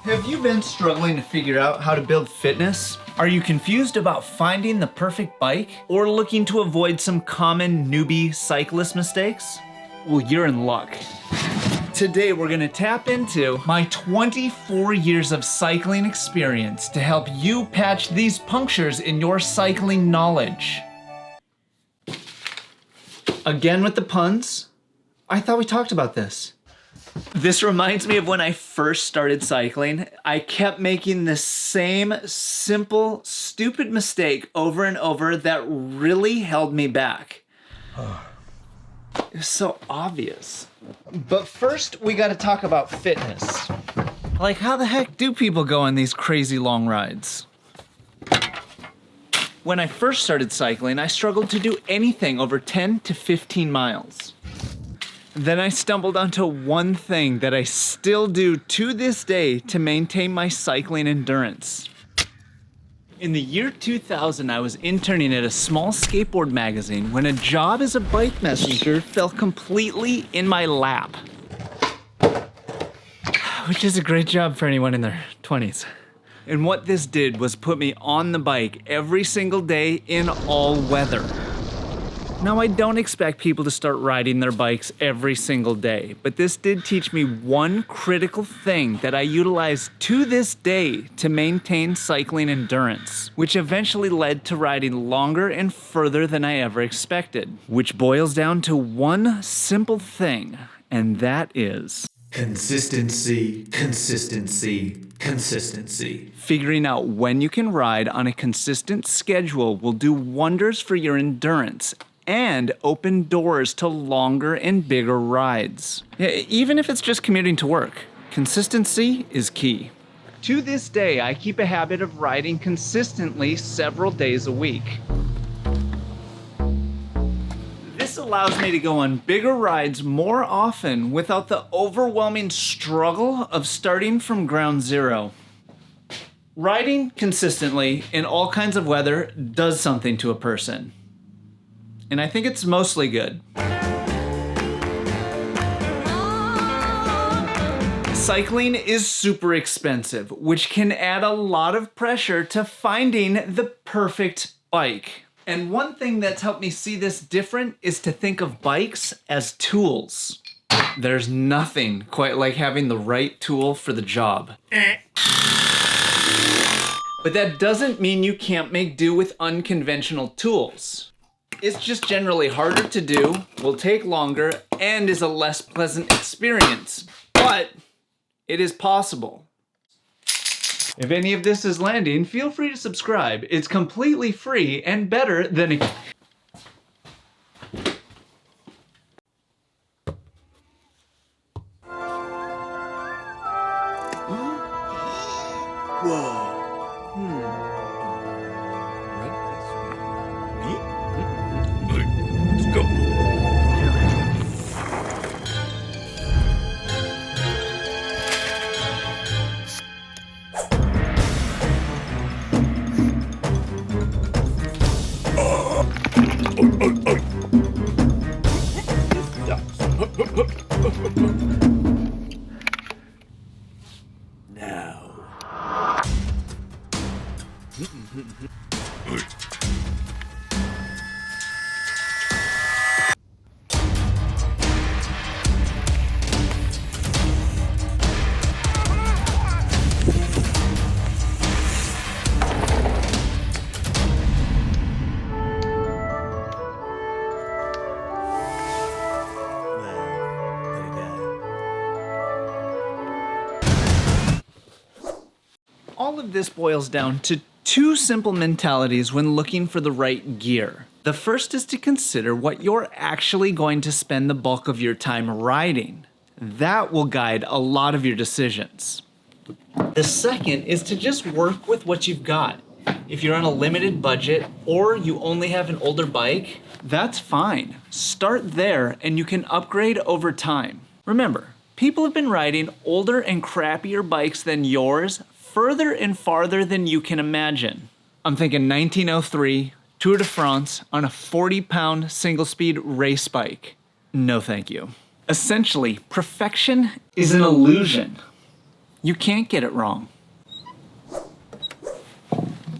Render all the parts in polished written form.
Have you been struggling to figure out how to build fitness? Are you confused about finding the perfect bike? Or looking to avoid some common newbie cyclist mistakes? Well, you're in luck. Today we're gonna tap into my 24 years of cycling experience to help you patch these punctures in your cycling knowledge. Again with the puns? I thought we talked about this. This reminds me of when I first started cycling. I kept making the same simple, stupid mistake over and over that really held me back. It was so obvious. But first, we gotta talk about fitness. Like, how the heck do people go on these crazy long rides? When I first started cycling, I struggled to do anything over 10 to 15 miles. Then I stumbled onto one thing that I still do to this day to maintain my cycling endurance. In the year 2000, I was interning at a small skateboard magazine when a job as a bike messenger fell completely in my lap. Which is a great job for anyone in their 20s. And what this did was put me on the bike every single day in all weather. Now, I don't expect people to start riding their bikes every single day, but this did teach me one critical thing that I utilize to this day to maintain cycling endurance, which eventually led to riding longer and further than I ever expected, which boils down to one simple thing, and that is consistency, consistency, consistency. Figuring out when you can ride on a consistent schedule will do wonders for your endurance and open doors to longer and bigger rides. Even if it's just commuting to work, consistency is key. To this day, I keep a habit of riding consistently several days a week. This allows me to go on bigger rides more often without the overwhelming struggle of starting from ground zero. Riding consistently in all kinds of weather does something to a person. And I think it's mostly good. Cycling is super expensive, which can add a lot of pressure to finding the perfect bike. And one thing that's helped me see this different is to think of bikes as tools. There's nothing quite like having the right tool for the job. But that doesn't mean you can't make do with unconventional tools. It's just generally harder to do, will take longer, and is a less pleasant experience. But it is possible. If any of this is landing, feel free to subscribe. It's completely free and better than a... Whoa. Now. All of this boils down to two simple mentalities when looking for the right gear. The first is to consider what you're actually going to spend the bulk of your time riding. That will guide a lot of your decisions. The second is to just work with what you've got. If you're on a limited budget or you only have an older bike, that's fine. Start there and you can upgrade over time. Remember, people have been riding older and crappier bikes than yours further and farther than you can imagine. I'm thinking 1903, Tour de France on a 40-pound single-speed race bike. No thank you. Essentially, perfection is an illusion. You can't get it wrong.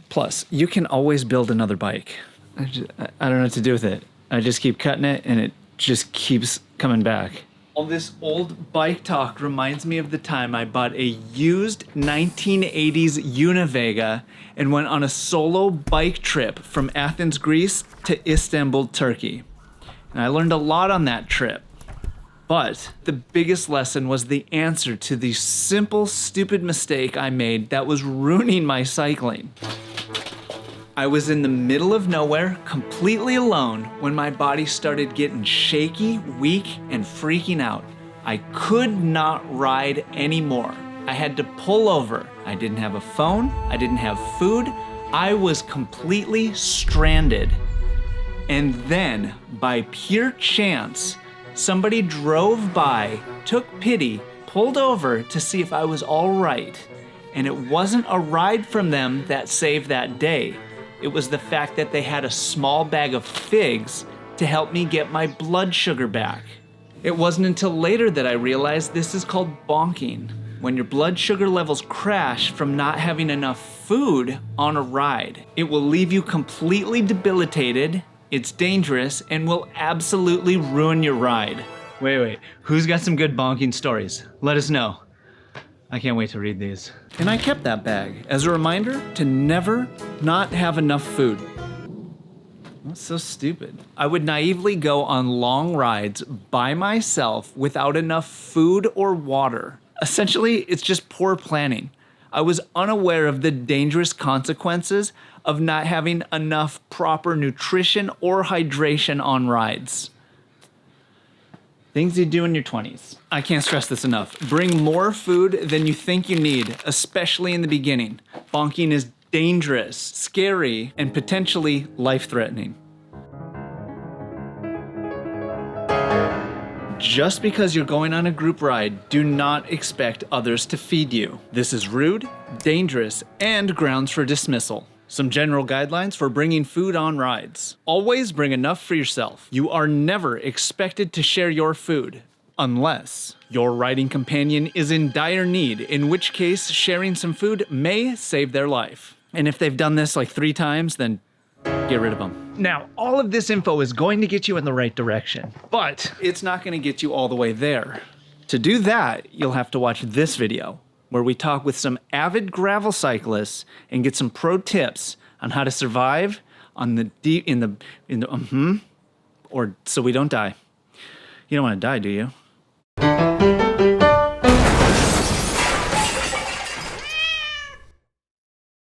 Plus, you can always build another bike. I don't know what to do with it. I just keep cutting it and it just keeps coming back. All this old bike talk reminds me of the time I bought a used 1980s Univega and went on a solo bike trip from Athens, Greece to Istanbul, Turkey. And I learned a lot on that trip. But the biggest lesson was the answer to the simple, stupid mistake I made that was ruining my cycling. I was in the middle of nowhere, completely alone, when my body started getting shaky, weak, and freaking out. I could not ride anymore. I had to pull over. I didn't have a phone. I didn't have food. I was completely stranded. And then, by pure chance, somebody drove by, took pity, pulled over to see if I was all right. And it wasn't a ride from them that saved that day. It was the fact that they had a small bag of figs to help me get my blood sugar back. It wasn't until later that I realized this is called bonking, when your blood sugar levels crash from not having enough food on a ride. It will leave you completely debilitated, it's dangerous, and will absolutely ruin your ride. Wait, who's got some good bonking stories? Let us know. I can't wait to read these. And I kept that bag as a reminder to never not have enough food. That's so stupid. I would naively go on long rides by myself without enough food or water. Essentially, it's just poor planning. I was unaware of the dangerous consequences of not having enough proper nutrition or hydration on rides. Things you do in your 20s. I can't stress this enough. Bring more food than you think you need, especially in the beginning. Bonking is dangerous, scary, and potentially life-threatening. Just because you're going on a group ride, do not expect others to feed you. This is rude, dangerous, and grounds for dismissal. Some general guidelines for bringing food on rides. Always bring enough for yourself. You are never expected to share your food, unless your riding companion is in dire need, in which case sharing some food may save their life. And if they've done this like 3 times, then get rid of them. Now, all of this info is going to get you in the right direction, but it's not going to get you all the way there. To do that, you'll have to watch this video, where we talk with some avid gravel cyclists and get some pro tips on how to survive on the or so we don't die. You don't want to die, do you?